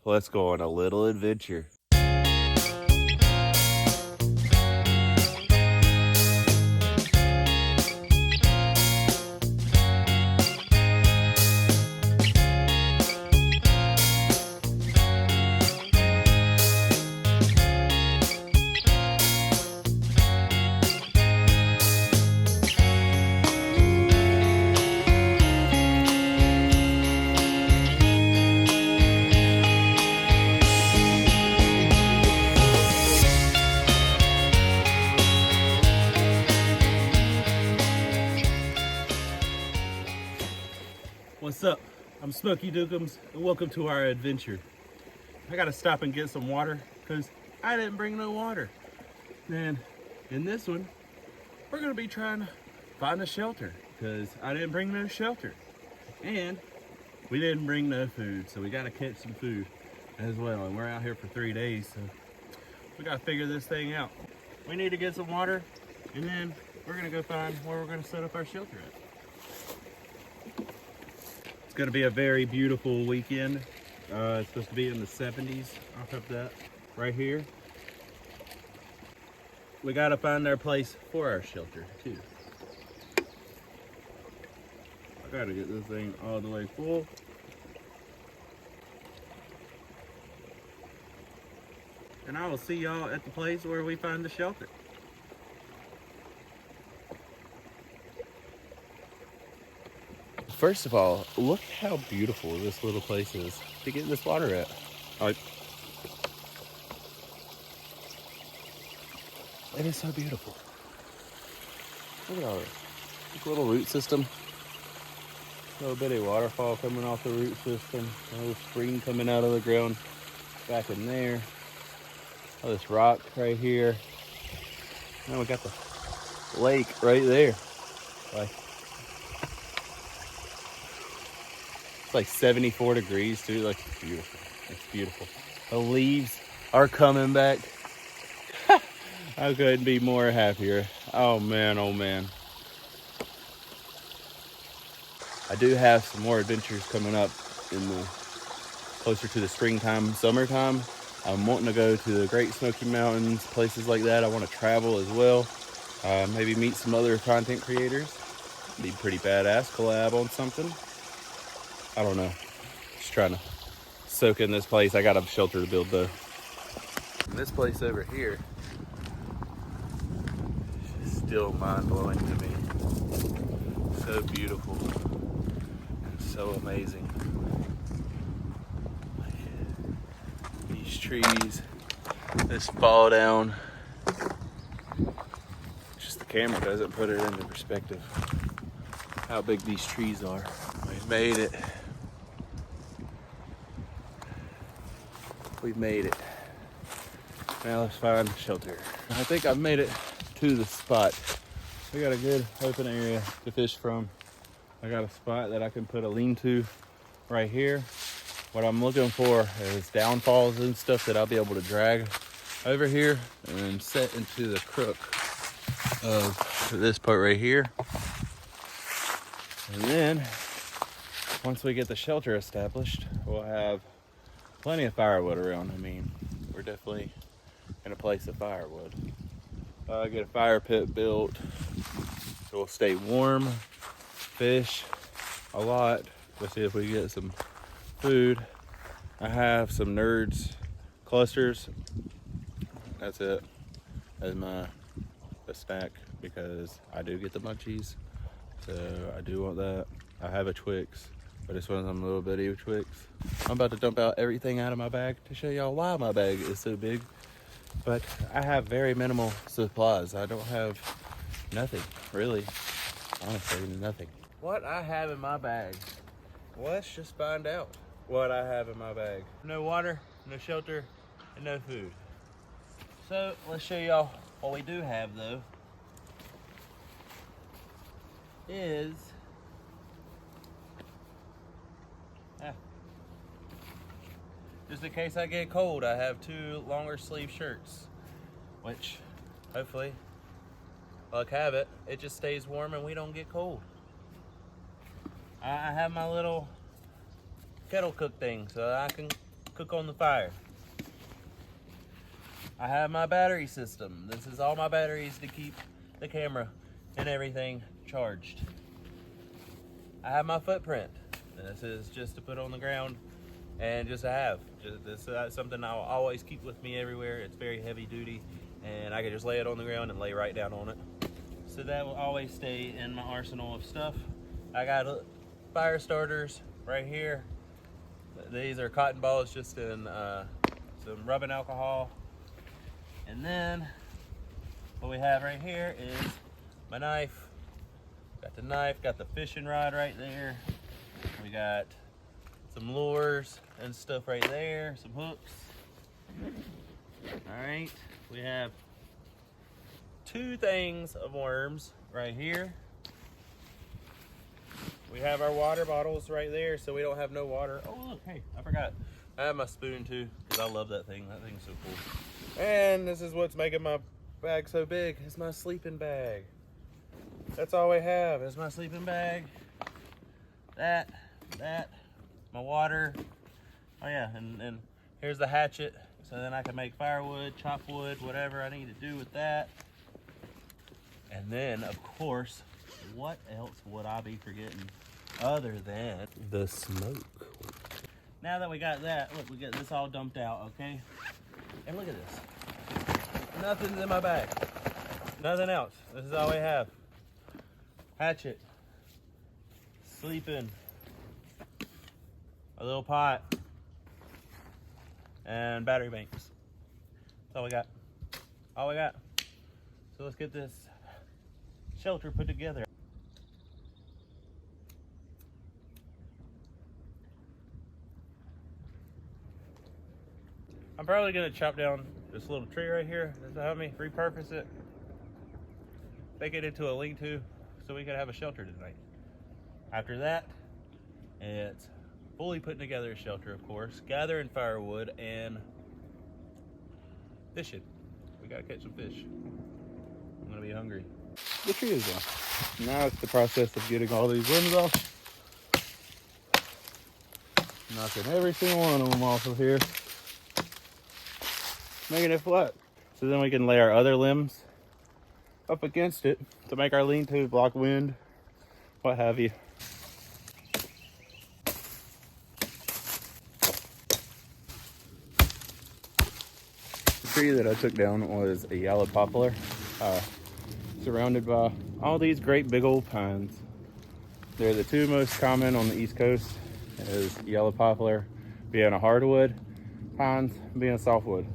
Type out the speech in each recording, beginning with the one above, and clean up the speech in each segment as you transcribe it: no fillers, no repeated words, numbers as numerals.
let's go on a little adventure. What's up? I'm Smokey Dookums, and welcome to our adventure. I gotta stop and get some water because I didn't bring no water. And in this one, we're gonna be trying to find a shelter because I didn't bring no shelter. And we didn't bring no food, so we gotta catch some food as well. And we're out here for 3 days, so we gotta figure this thing out. We need to get some water, and then we're gonna go find where we're gonna set up our shelter at. It's gonna be a very beautiful weekend. It's supposed to be in the 70s. I'll put that right here. We gotta find our place for our shelter too. I gotta get this thing all the way full. And I will see y'all at the place where we find the shelter. First of all, look how beautiful this little place is to get this water at. It is so beautiful. Look at all this little root system. Little bitty waterfall coming off the root system. A little spring coming out of the ground back in there. Oh, this rock right here. Now we got the lake right there. It's like 74 degrees too. Like, it's beautiful. It's beautiful. The leaves are coming back. I couldn't be more happier. Oh man, oh man. I do have some more adventures coming up in the closer to the springtime, summertime. I'm wanting to go to the Great Smoky Mountains, places like that. I want to travel as well. Maybe meet some other content creators. Be pretty badass collab on something. I don't know. Just trying to soak in this place. I got a shelter to build though. And this place over here is still mind-blowing to me. So beautiful and so amazing. These trees, this fall down. Just the camera doesn't put it into perspective how big these trees are. We've made it. We've made it. Now let's find shelter. I think I've made it to the spot. We got a good open area to fish from. I got a spot that I can put a lean-to right here. What I'm looking for is downfalls and stuff that I'll be able to drag over here and then set into the crook of this part right here. And then once we get the shelter established, we'll have plenty of firewood around. I mean, we're definitely gonna place a firewood. Get a fire pit built so we'll stay warm, fish a lot. Let's see if we get some food. I have some Nerds clusters. That's it as my snack because I do get the munchies. So I do want that. I have a Twix, but this one's some little bitty Twix. I'm about to dump out everything out of my bag to show y'all why my bag is so big. But I have very minimal supplies. I don't have nothing, really. Honestly, nothing. What I have in my bag. Let's just find out what I have in my bag. No water, no shelter, and no food. So let's show y'all what we do have though. Is just in case I get cold, I have 2 longer sleeve shirts, which hopefully, luck have it, it just stays warm and we don't get cold. I have my little kettle cook thing so I can cook on the fire. I have my battery system. This is all my batteries to keep the camera and everything charged. I have my footprint. This is just to put on the ground and just to have. This is something I'll always keep with me everywhere. It's very heavy duty and I can just lay it on the ground and lay right down on it. So that will always stay in my arsenal of stuff. I got fire starters right here. These are cotton balls just in some rubbing alcohol. And then what we have right here is my knife. Got the knife, got the fishing rod right there. We got some lures and stuff right there, some hooks. All right, we have 2 things of worms right here. We have our water bottles right there so we don't have no water. Oh look, hey, I forgot. I have my spoon too because I love that thing. That thing's so cool. And this is what's making my bag so big. It's my sleeping bag. That's all we have is my sleeping bag. That, my water. Oh yeah, and here's the hatchet. So then I can make firewood, chop wood, whatever I need to do with that. And then, of course, what else would I be forgetting other than the smoke? Now that we got that, look, we got this all dumped out, okay? And look at this. Nothing's in my bag. Nothing else. This is all we have. Hatchet. Sleeping. A little pot. And battery banks. That's all we got. All we got. So let's get this shelter put together. I'm probably gonna chop down this little tree right here that's behind me, repurpose it, make it into a lean-to so we can have a shelter tonight. After that, it's fully putting together a shelter, of course, gathering firewood and fishing. We gotta catch some fish. I'm gonna be hungry. The tree is down. Now it's the process of getting all these limbs off. Knocking every single one of them off of here. Making it flat. So then we can lay our other limbs up against it to make our lean-to, block wind, what have you. The tree that I took down was a yellow poplar. Surrounded by all these great big old pines. They're the 2 most common on the East Coast, is yellow poplar being a hardwood, pines being a softwood.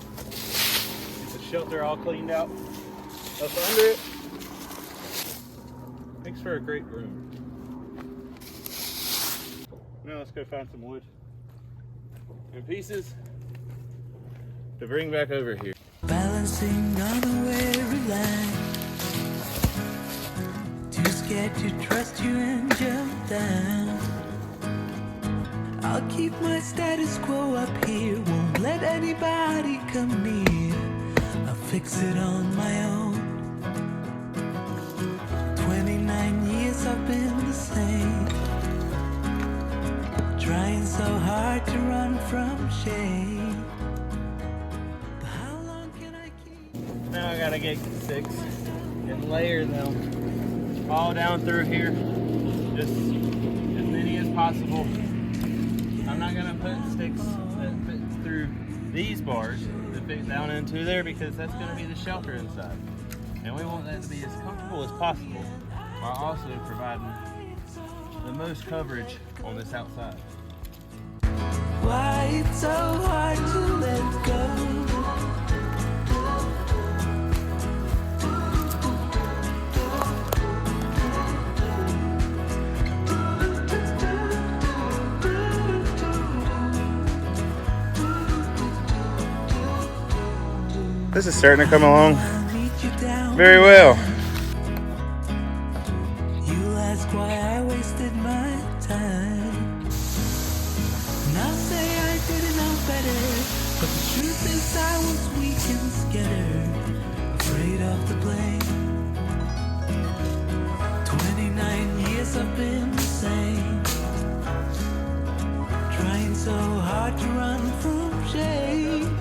Get the shelter all cleaned out up under it. Makes for a great room. Now let's go find some wood and pieces to bring back over here. Balancing on a weary line, too scared to trust you and jump down. I'll keep my status quo up here, won't let anybody come near. I'll fix it on my own. 29 years I've been the same, trying so hard to run from shame. But how long can I keep? Now I gotta get sticks and layer them all down through here, just as many as possible. I'm not gonna put sticks that fit through these bars that fit down into there because that's gonna be the shelter inside. And we want that to be as comfortable as possible while also providing the most coverage on this outside. Why it's so hard to let go? This is starting to come along very well. You'll ask why I wasted my time. And I'll say I didn't know better, but the truth is I was weak and scattered, afraid of the blame. hard to run from shame.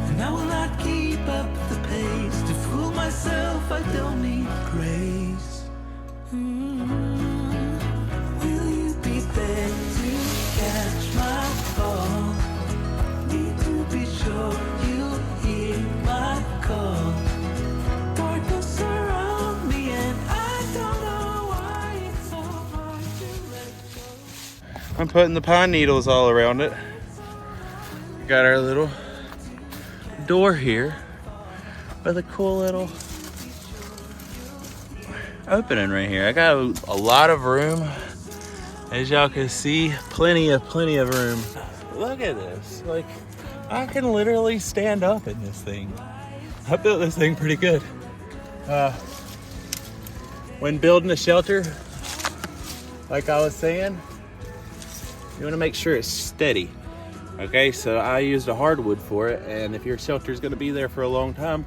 And I will not keep up the pace. To fool myself, I don't need grace. Will you be there to catch my fall? Need to be sure you hear my call. Darkness surround me and I don't know why it's so hard to let go. I'm putting the pine needles all around it. Got our little door here with a cool little opening right here. I got a lot of room. As y'all can see, plenty of room. Look at this. Like, I can literally stand up in this thing. I built this thing pretty good. When building a shelter, like I was saying, you want to make sure it's steady. Okay, so I used a hardwood for it, and if your shelter is going to be there for a long time,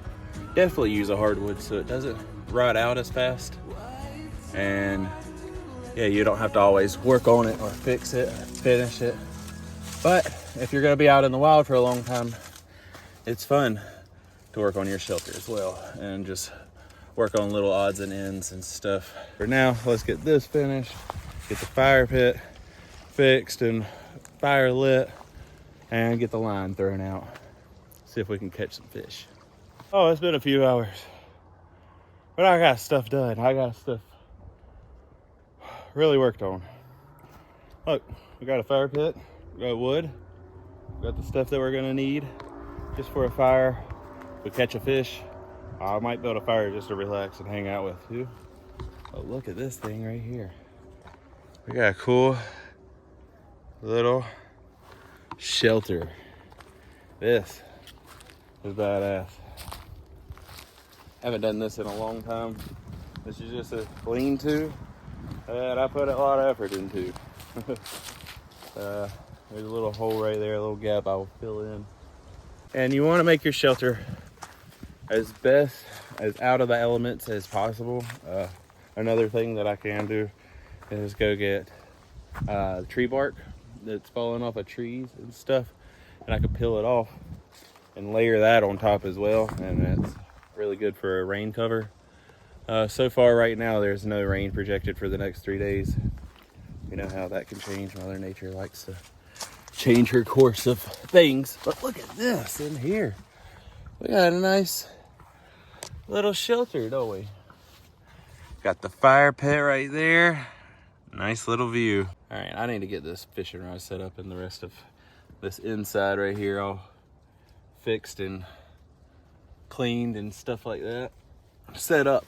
definitely use a hardwood so it doesn't rot out as fast. And yeah, you don't have to always work on it or fix it or finish it. But if you're going to be out in the wild for a long time, it's fun to work on your shelter as well and just work on little odds and ends and stuff. For now, let's get this finished, get the fire pit fixed and fire lit, and get the line thrown out. See if we can catch some fish. Oh, it's been a few hours, but I got stuff done. I got stuff really worked on. Look, we got a fire pit, we got wood, we got the stuff that we're gonna need just for a fire. We catch a fish. I might build a fire just to relax and hang out with you. But look at this thing right here. We got a cool little shelter. This is badass. Haven't done this in a long time. This is just a lean-to that I put a lot of effort into. There's a little hole right there, a little gap I will fill in. And you want to make your shelter as best as out of the elements as possible. Another thing that I can do is go get tree bark that's falling off of trees and stuff, and I can peel it off and layer that on top as well, and that's really good for a rain cover. So far right now there's no rain projected for the next 3 days. You know how that can change. Mother Nature likes to change her course of things. But look at this in here. We got a nice little shelter, don't we? Got the fire pit right there. Nice little view. All right, I need to get this fishing rod set up and the rest of this inside right here all fixed and cleaned and stuff like that. Set up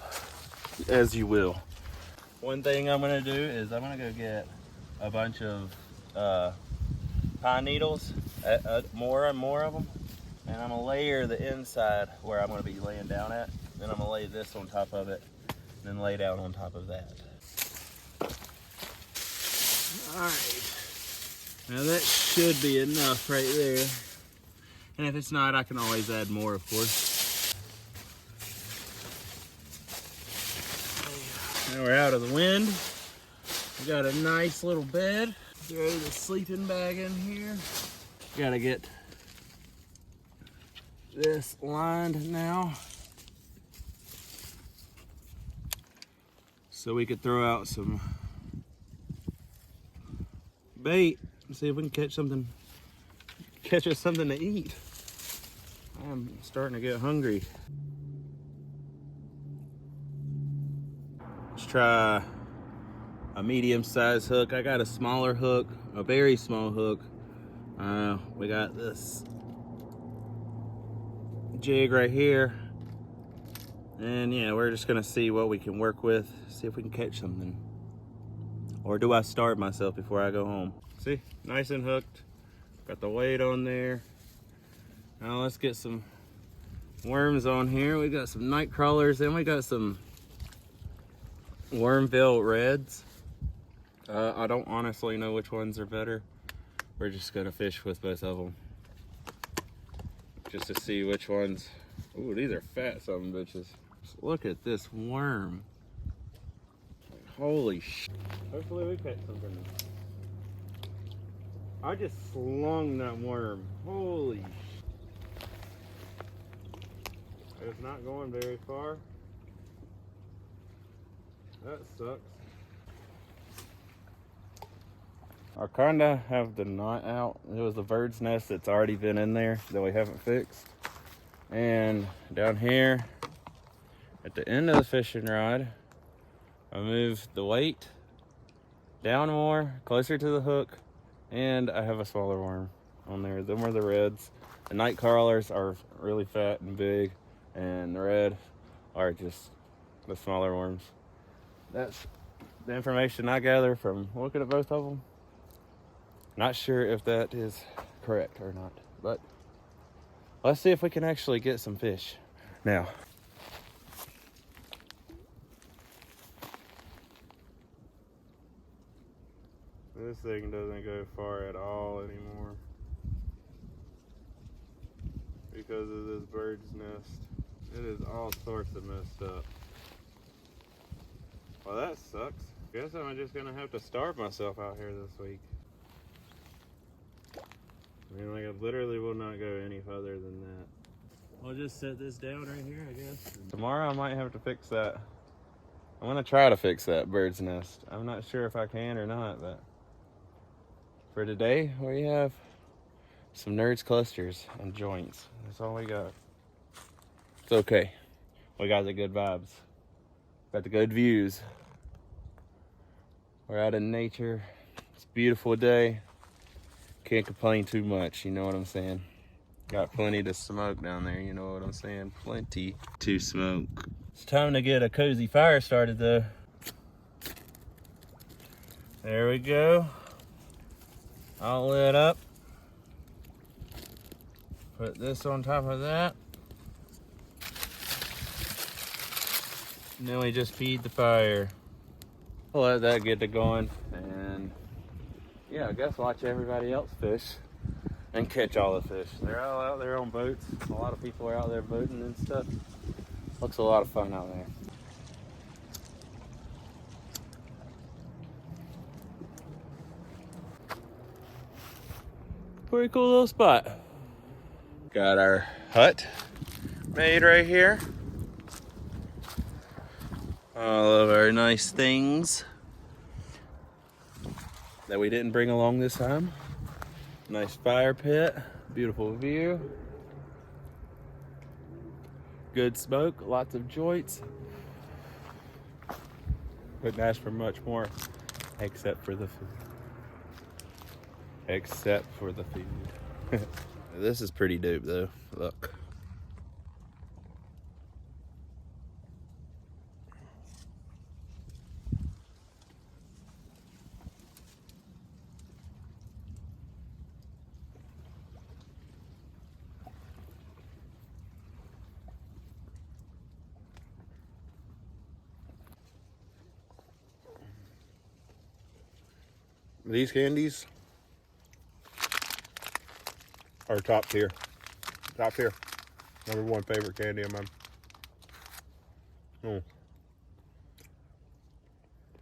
as you will. One thing I'm gonna do is I'm gonna go get a bunch of pine needles, more and more of them, and I'm gonna layer the inside where I'm gonna be laying down at. Then I'm gonna lay this on top of it, and then lay down on top of that. All right, now that should be enough right there. And if it's not, I can always add more, of course. Now we're out of the wind. We got a nice little bed. Throw the sleeping bag in here. Gotta get this lined now, so we could throw out some bait and see if we can catch us something to eat. I'm starting to get hungry. Let's try a medium-sized hook. I got a smaller hook, a very small hook. We got this jig right here, and yeah, we're just gonna see what we can work with, see if we can catch something, or do I starve myself before I go home? See, nice and hooked, got the weight on there. Now let's get some worms on here. We got some night crawlers, and we got some Wormville reds. I don't honestly know which ones are better. We're just gonna fish with both of them just to see which ones. Ooh, these are fat son of bitches. Just look at this worm. Holy sh! Hopefully we catch something. I just slung that worm. Holy sh! It's not going very far. That sucks. I kinda have the knot out. It was a bird's nest that's already been in there that we haven't fixed. And down here at the end of the fishing rod, I moved the weight down more, closer to the hook, and I have a smaller worm on there. Them are the reds. The night crawlers are really fat and big, and the red are just the smaller worms. That's the information I gather from looking at both of them. Not sure if that is correct or not, but let's see if we can actually get some fish now. This thing doesn't go far at all anymore because of this bird's nest. It is all sorts of messed up. Well, that sucks. Guess I'm just gonna have to starve myself out here this week. I mean, like, I literally will not go any further than that. I'll just set this down right here, I guess. Tomorrow I might have to fix that. I'm gonna try to fix that bird's nest. I'm not sure if I can or not, but for today, we have some nerds clusters and joints. That's all we got. It's okay. We got the good vibes. Got the good views. We're out in nature. It's a beautiful day. Can't complain too much, you know what I'm saying? Got plenty to smoke down there, you know what I'm saying? Plenty to smoke. It's time to get a cozy fire started though. There we go. All lit up. Put this on top of that. And then we just feed the fire. We'll let that get to going, and yeah, I guess watch everybody else fish and catch all the fish. They're all out there on boats. A lot of people are out there boating and stuff. Looks a lot of fun out there. Pretty cool little spot. Got our hut made right here. All of our nice things that we didn't bring along this time. Nice fire pit, beautiful view. Good smoke, lots of joints. Couldn't ask for much more, except for the food. Except for the food. This is pretty dope though, look. These candies are top tier. Top tier. Number one favorite candy of mine.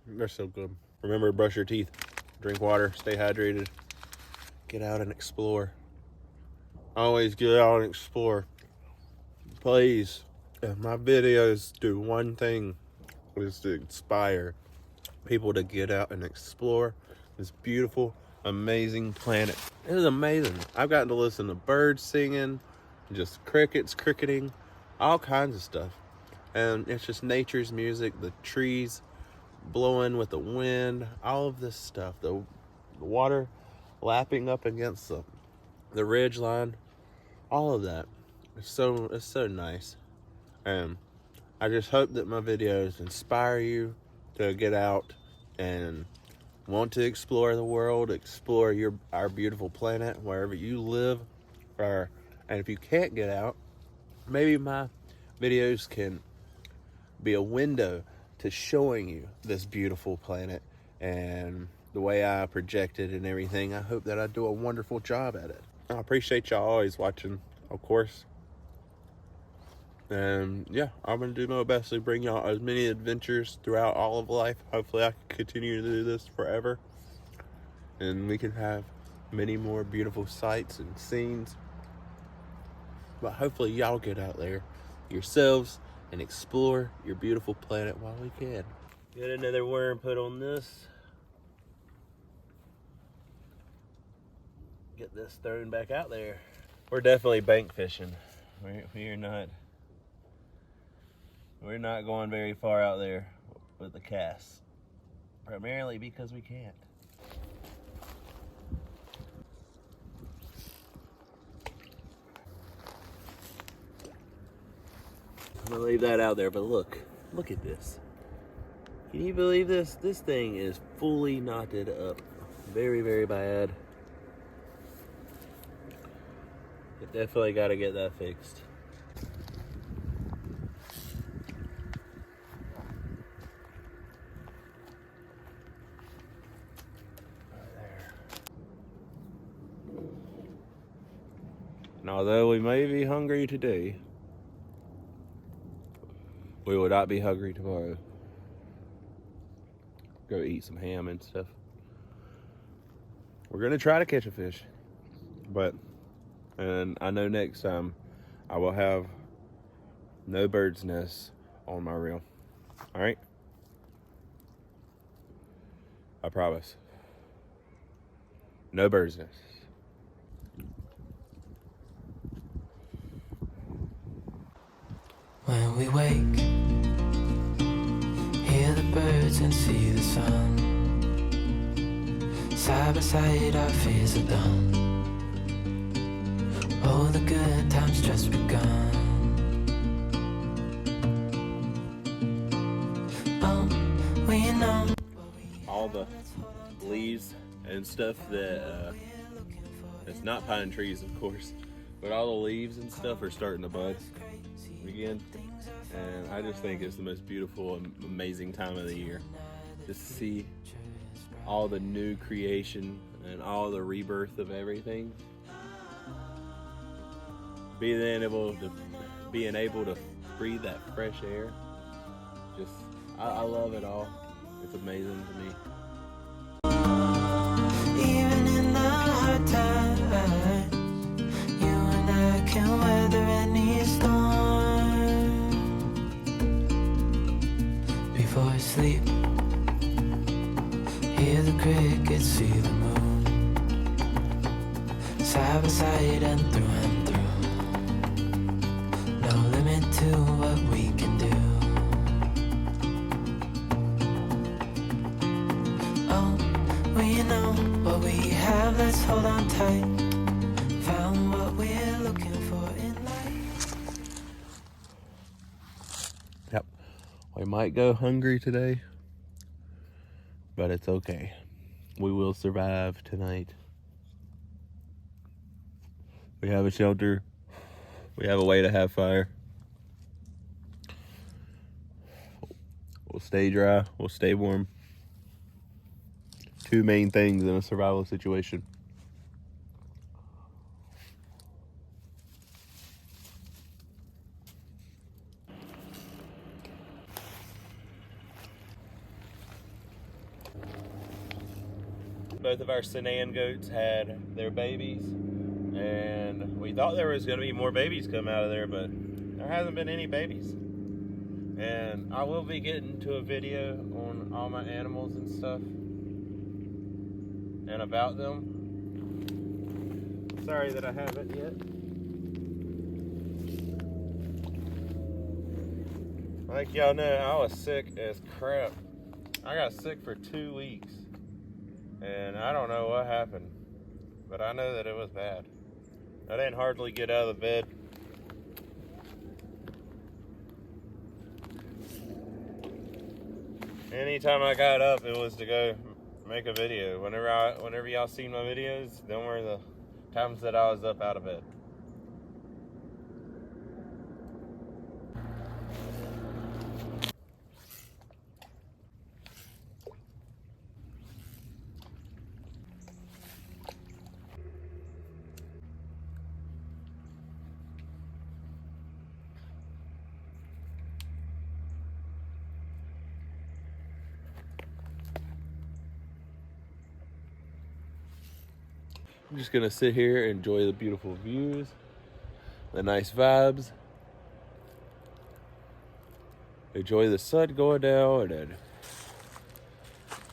They're so good. Remember to brush your teeth, drink water, stay hydrated, get out and explore. Always get out and explore. Please, if my videos do one thing, is to inspire people to get out and explore this beautiful, amazing planet. It is amazing. I've gotten to listen to birds singing, just crickets cricketing, all kinds of stuff. And it's just nature's music, the trees blowing with the wind, all of this stuff, the water lapping up against the ridge line, all of that. It's so nice. And I just hope that my videos inspire you to get out and want to explore the world, explore our beautiful planet wherever you live. And if you can't get out, maybe my videos can be a window to showing you this beautiful planet and the way I project it and everything. I hope that I do a wonderful job at it. I appreciate y'all always watching, of course. And yeah, I'm going to do my best to bring y'all as many adventures throughout all of life. Hopefully I can continue to do this forever. And we can have many more beautiful sights and scenes. But hopefully y'all get out there yourselves and explore your beautiful planet while we can. Get another worm put on this. Get this thrown back out there. We're definitely bank fishing. We're not going very far out there with the cast, primarily because we can't. I'm gonna leave that out there, but look at this. Can you believe this? This thing is fully knotted up. Very, very bad. Definitely got to get that fixed. Right there. And although we may be hungry today, we will not be hungry tomorrow. Go eat some ham and stuff. We're gonna try to catch a fish, and I know next time I will have no bird's nests on my reel. All right, I promise. No bird's nests. When we wake, hear the birds and see the sun. Side by side our fears are done. Oh, the good times just begun. Oh, we know. All the leaves and stuff that it's not pine trees, of course, but all the leaves and stuff are starting to bud again, and I just think it's the most beautiful and amazing time of the year, just to see all the new creation and all the rebirth of everything. Being able to breathe that fresh air, just I love it all. It's amazing to me. Even in the hard times, you and I can weather any storm. Before I sleep, hear the crickets, see the moon. Side by side and through and through. No limit to what we can do. Oh, we know what we have, let's hold on tight. Found what we're looking for in life. Yep, we might go hungry today, but it's okay. We will survive tonight. We have a shelter. We have a way to have fire. We'll stay dry. We'll stay warm. Two main things in a survival situation. Both of our Sinan goats had their babies, and we thought there was going to be more babies come out of there, but there hasn't been any babies. And I will be getting to a video on all my animals and stuff and about them. Sorry that I haven't yet. Like y'all know, I was sick as crap. I got sick for 2 weeks, and I don't know what happened, but I know that it was bad. I didn't hardly get out of the bed. Anytime I got up, it was to go make a video. Whenever y'all seen my videos, them were the times that I was up out of bed. I'm just gonna sit here, enjoy the beautiful views, the nice vibes, enjoy the sun going down, and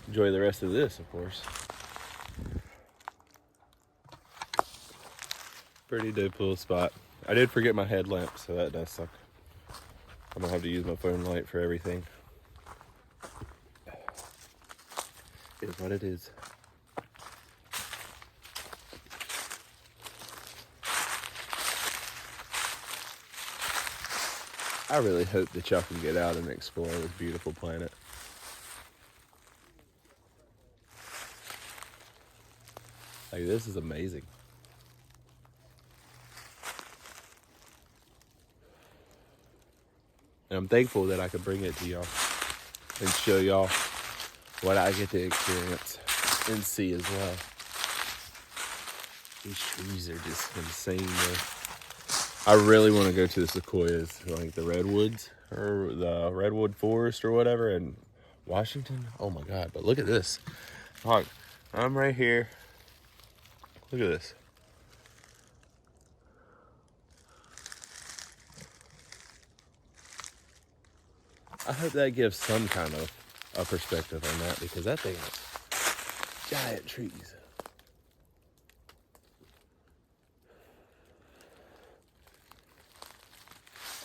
enjoy the rest of this, of course. Pretty dope little spot. I did forget my headlamp, so that does suck. I'm gonna have to use my phone light for everything. It is what it is. I really hope that y'all can get out and explore this beautiful planet. Like, this is amazing. And I'm thankful that I could bring it to y'all and show y'all what I get to experience and see as well. These trees are just insane, though. I really want to go to the sequoias, like the redwoods or the redwood forest or whatever in Washington. Oh my God, but look at this. Look, I'm right here. Look at this. I hope that gives some kind of a perspective on that, because that thing is giant trees.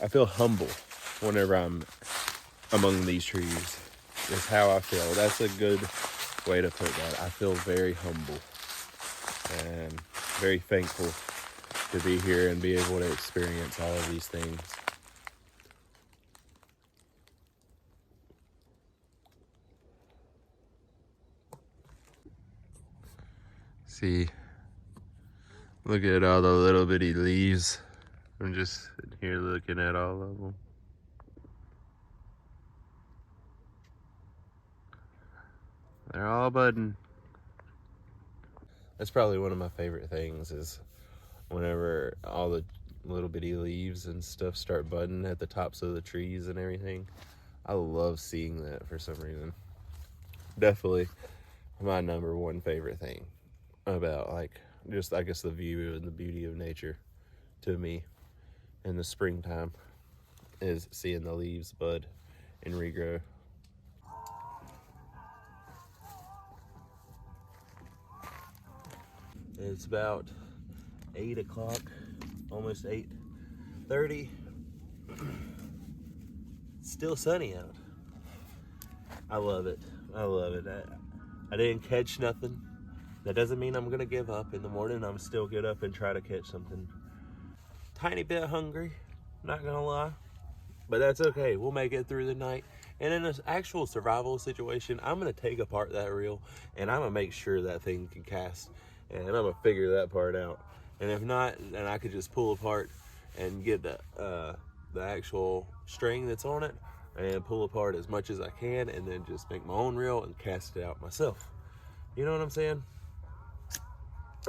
I feel humble whenever I'm among these trees. Is how I feel. That's a good way to put that. I feel very humble and very thankful to be here and be able to experience all of these things. See, look at all the little bitty leaves. I'm just sitting here looking at all of them. They're all budding. That's probably one of my favorite things, is whenever all the little bitty leaves and stuff start budding at the tops of the trees and everything. I love seeing that for some reason. Definitely my number one favorite thing about, like, just, I guess, the view and the beauty of nature to me in the springtime is seeing the leaves bud and regrow. It's about 8 o'clock, almost 8:30. Still sunny out. I love it. I love it. I didn't catch nothing. That doesn't mean I'm gonna give up. In the morning, I'm still get up and try to catch something. Tiny bit hungry, not gonna lie, but that's okay. We'll make it through the night. And in an actual survival situation, I'm gonna take apart that reel and I'm gonna make sure that thing can cast, and I'm gonna figure that part out. And if not, then I could just pull apart and get the actual string that's on it and pull apart as much as I can, and then just make my own reel and cast it out myself. You know what I'm saying?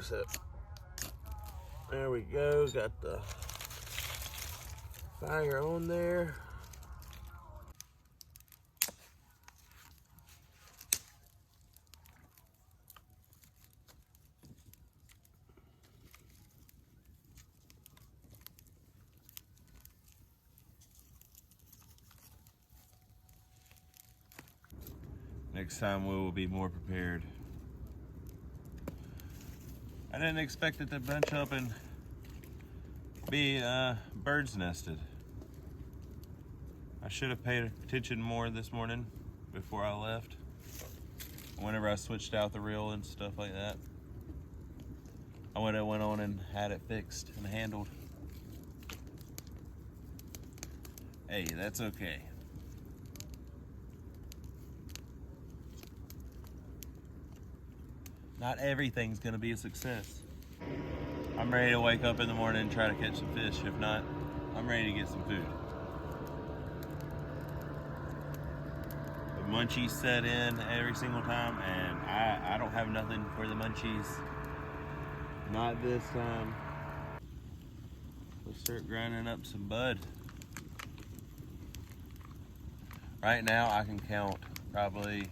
So there we go. Got the fire on there. Next time we will be more prepared. I didn't expect it to bunch up and be bird's nested. I should have paid attention more this morning before I left. Whenever I switched out the reel and stuff like that, I went on and had it fixed and handled. Hey, that's okay. Not everything's gonna be a success. I'm ready to wake up in the morning and try to catch some fish. If not, I'm ready to get some food. The munchies set in every single time, and I don't have nothing for the munchies. Not this time. Let's start grinding up some bud. Right now I can count probably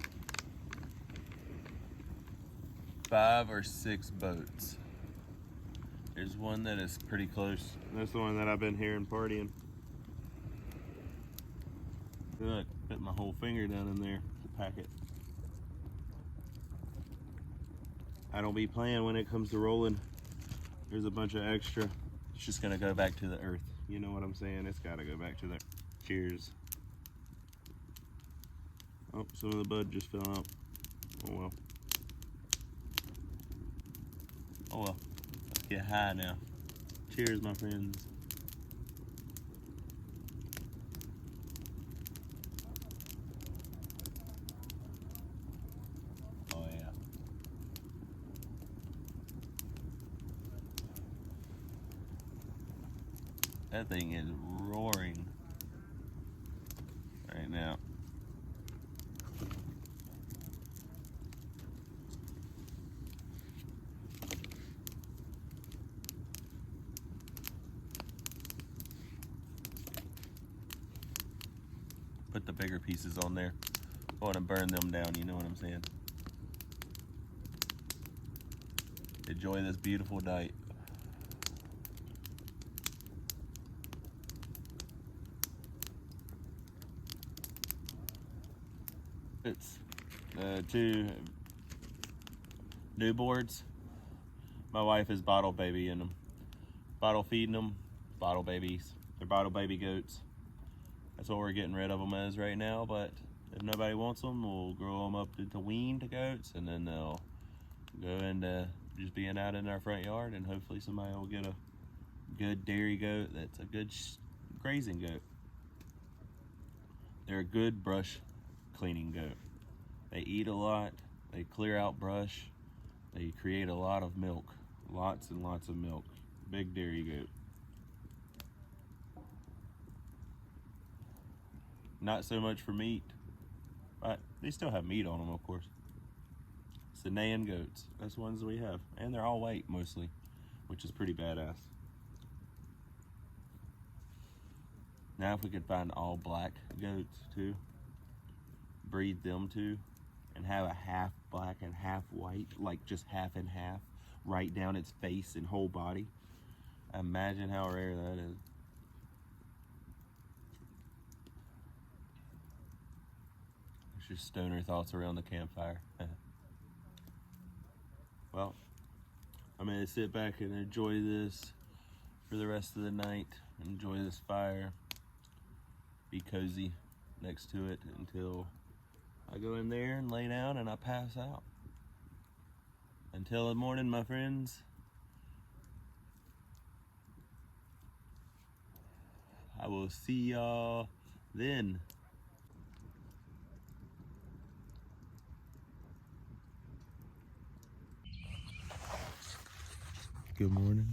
5 or 6 boats There's one that is pretty close. That's the one that I've been hearing partying. Look, put my whole finger down in there to pack it. I don't be playing when it comes to rolling. There's a bunch of extra. It's just gonna go back to the earth. You know what I'm saying? It's gotta go back to the cheers. Oh, some of the bud just fell out. Oh well. Oh well. Let's get high now. Cheers, my friends. Oh yeah. That thing is roaring right now. Put the bigger pieces on there. I want to burn them down, you know what I'm saying? Enjoy this beautiful night. It's 2 newborns. My wife is bottle babying them. Bottle feeding them, bottle babies. They're bottle baby goats. That's what we're getting rid of them as right now, but if nobody wants them, we'll grow them up into weaned goats, and then they'll go into just being out in our front yard, and hopefully somebody will get a good dairy goat that's a good grazing goat. They're a good brush cleaning goat. They eat a lot, they clear out brush, they create a lot of milk, lots and lots of milk. Big dairy goat. Not so much for meat, but they still have meat on them, of course. It's the neighing goats. That's the ones we have. And they're all white mostly, which is pretty badass. Now if we could find all black goats too, breed them too, and have a half black and half white, like just half and half, right down its face and whole body. Imagine how rare that is. It's just stoner thoughts around the campfire. Well, I'm gonna sit back and enjoy this for the rest of the night. Enjoy this fire. Be cozy next to it until I go in there and lay down and I pass out. Until the morning, my friends. I will see y'all then. Good morning.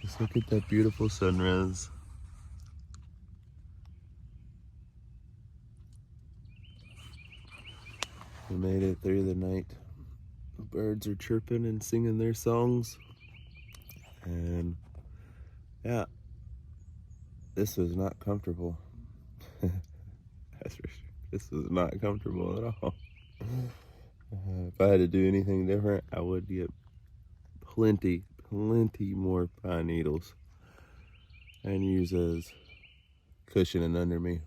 Just look at that beautiful sunrise. We made it through the night. The birds are chirping and singing their songs. And yeah, this was not comfortable. That's for sure. This was not comfortable at all. If I had to do anything different, I would get plenty more pine needles and use as cushioning under me.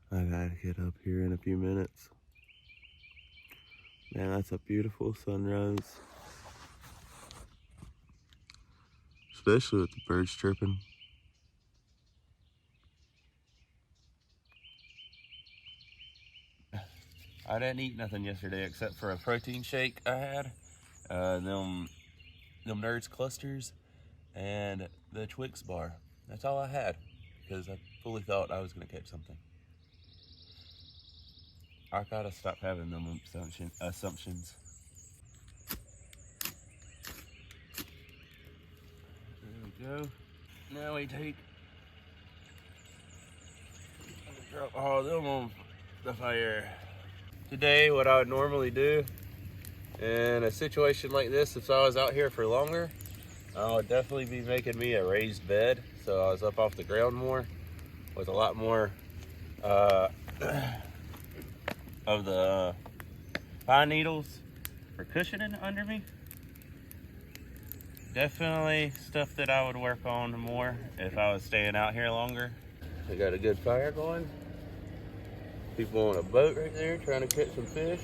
I gotta get up here in a few minutes. Man, that's a beautiful sunrise. Especially with the birds chirping. I didn't eat nothing yesterday except for a protein shake I had. Them Nerds clusters and the Twix bar. That's all I had because I fully thought I was gonna catch something. I gotta stop having them assumptions. There we go. Now we drop all them on the fire. Today, what I would normally do in a situation like this, if I was out here for longer, I would definitely be making me a raised bed, so I was up off the ground more, with a lot more of the pine needles for cushioning under me. Definitely stuff that I would work on more if I was staying out here longer. We got a good fire going. People on a boat right there trying to catch some fish.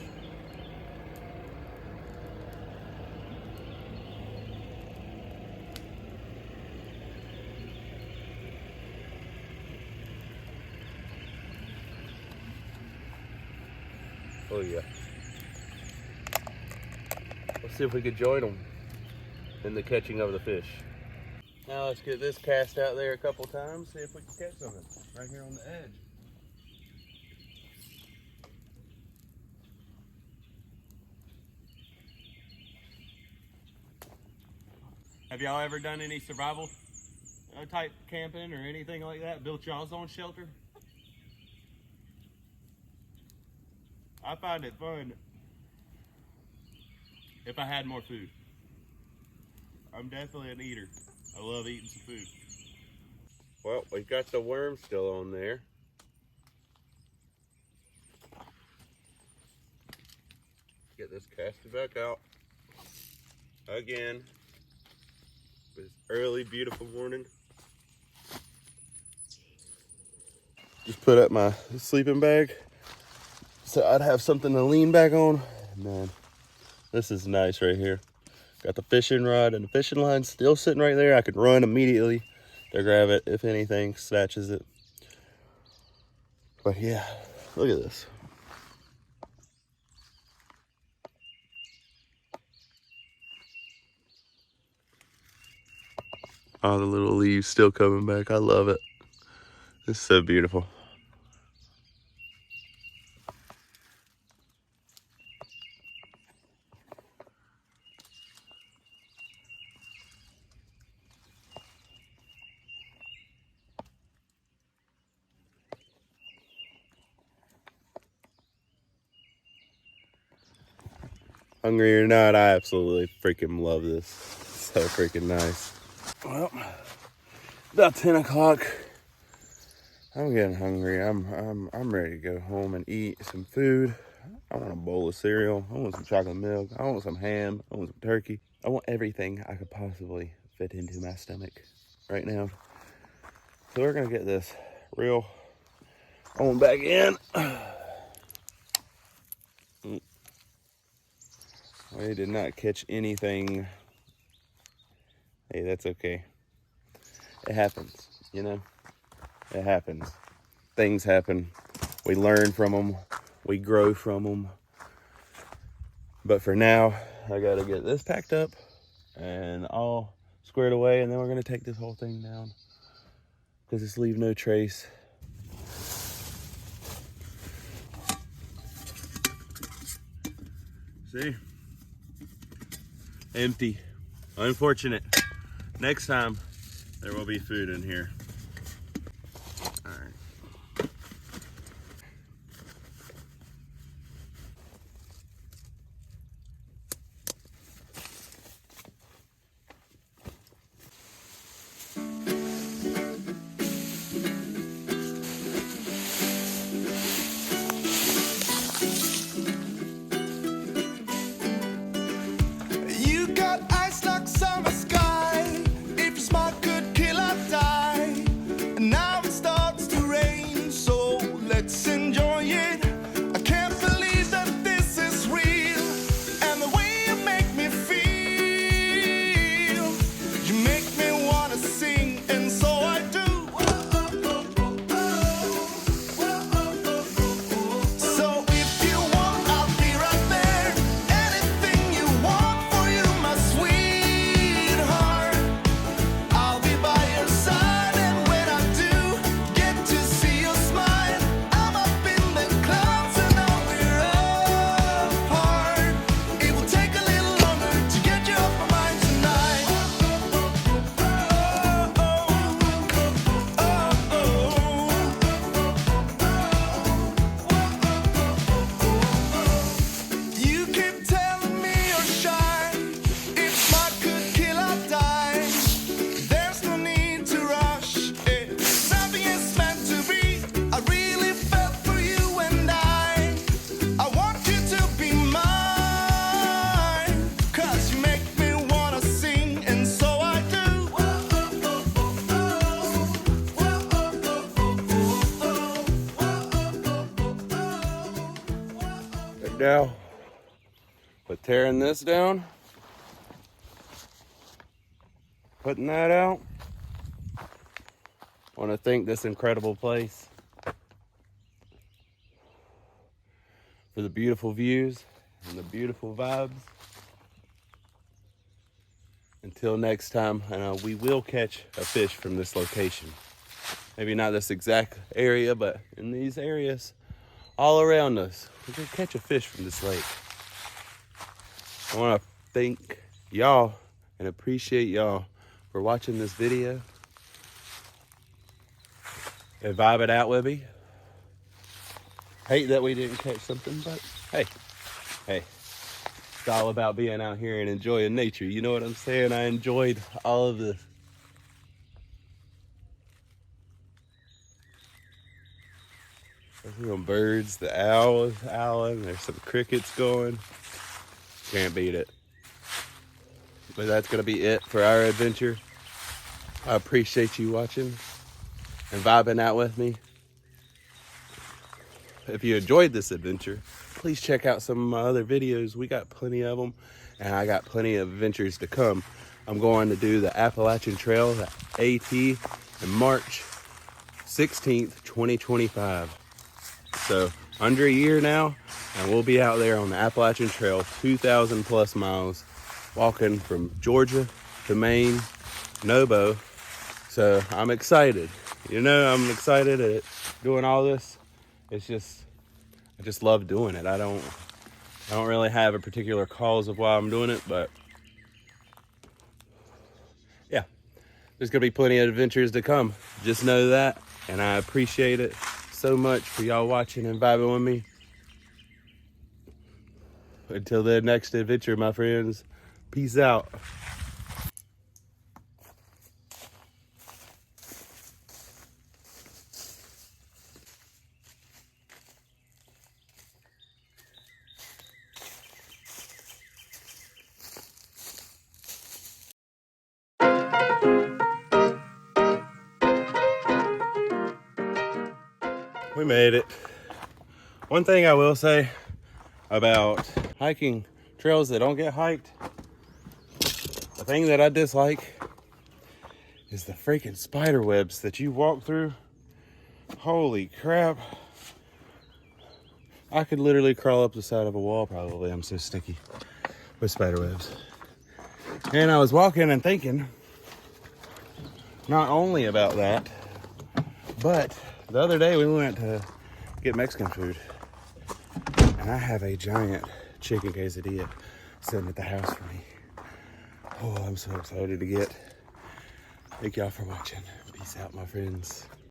Oh yeah. Let's see if we could join them in the catching of the fish. Now let's get this cast out there a couple times, see if we can catch something right here on the edge. Have y'all ever done any survival type camping or anything like that? Built y'all's own shelter? I find it fun if I had more food. I'm definitely an eater. I love eating some food. Well, we've got the worm still on there. Get this casted back out again. This early, beautiful morning. Just put up my sleeping bag so I'd have something to lean back on. Man, this is nice right here. Got the fishing rod and the fishing line still sitting right there. I could run immediately to grab it if anything snatches it. But yeah, look at this. All the little leaves still coming back. I love it. It's so beautiful. Hungry or not, I absolutely freaking love this. So freaking nice. Well, about 10 o'clock. I'm getting hungry. I'm ready to go home and eat some food. I want a bowl of cereal. I want some chocolate milk. I want some ham. I want some turkey. I want everything I could possibly fit into my stomach right now. So we're gonna get this reel on back in. We did not catch anything. Hey, that's okay. It happens, you know? It happens. Things happen. We learn from them. We grow from them. But for now, I gotta get this packed up and all squared away, and then we're gonna take this whole thing down because it's leave no trace. See? Empty. Unfortunate. Next time, there will be food in here. All right. You got eyes like summer sky. If you're smart, could kill or die. now with tearing this down, putting that out. I want to thank this incredible place for the beautiful views and the beautiful vibes. Until next time, we will catch a fish from this location. Maybe not this exact area, but in these areas all around us, we can catch a fish from this lake. I want to thank y'all and appreciate y'all for watching this video and vibing out with me. Hate that we didn't catch something, but hey, it's all about being out here and enjoying nature. You know what I'm saying? I enjoyed all of this. There's some birds, the owl is owling, there's some crickets going. Can't beat it. But that's gonna be it for our adventure. I appreciate you watching and vibing out with me. If you enjoyed this adventure, please check out some of my other videos. We got plenty of them, and I got plenty of adventures to come. I'm going to do the Appalachian Trail, the AT, in March 16th, 2025. So under a year now, and we'll be out there on the Appalachian Trail, 2,000 plus miles, walking from Georgia to Maine, Nobo. So I'm excited. You know, I'm excited at doing all this. It's just, I just love doing it. I don't really have a particular cause of why I'm doing it, but yeah, there's gonna be plenty of adventures to come. Just know that, and I appreciate it so much for y'all watching and vibing with me. Until the next adventure, my friends, peace out. We made it. One thing I will say about hiking trails that don't get hiked, the thing that I dislike is the freaking spider webs that you walk through. Holy crap. I could literally crawl up the side of a wall probably. I'm so sticky with spider webs. And I was walking and thinking not only about that, but the other day we went to get Mexican food, and I have a giant chicken quesadilla sitting at the house for me. Oh, I'm so excited to get. Thank y'all for watching. Peace out, my friends.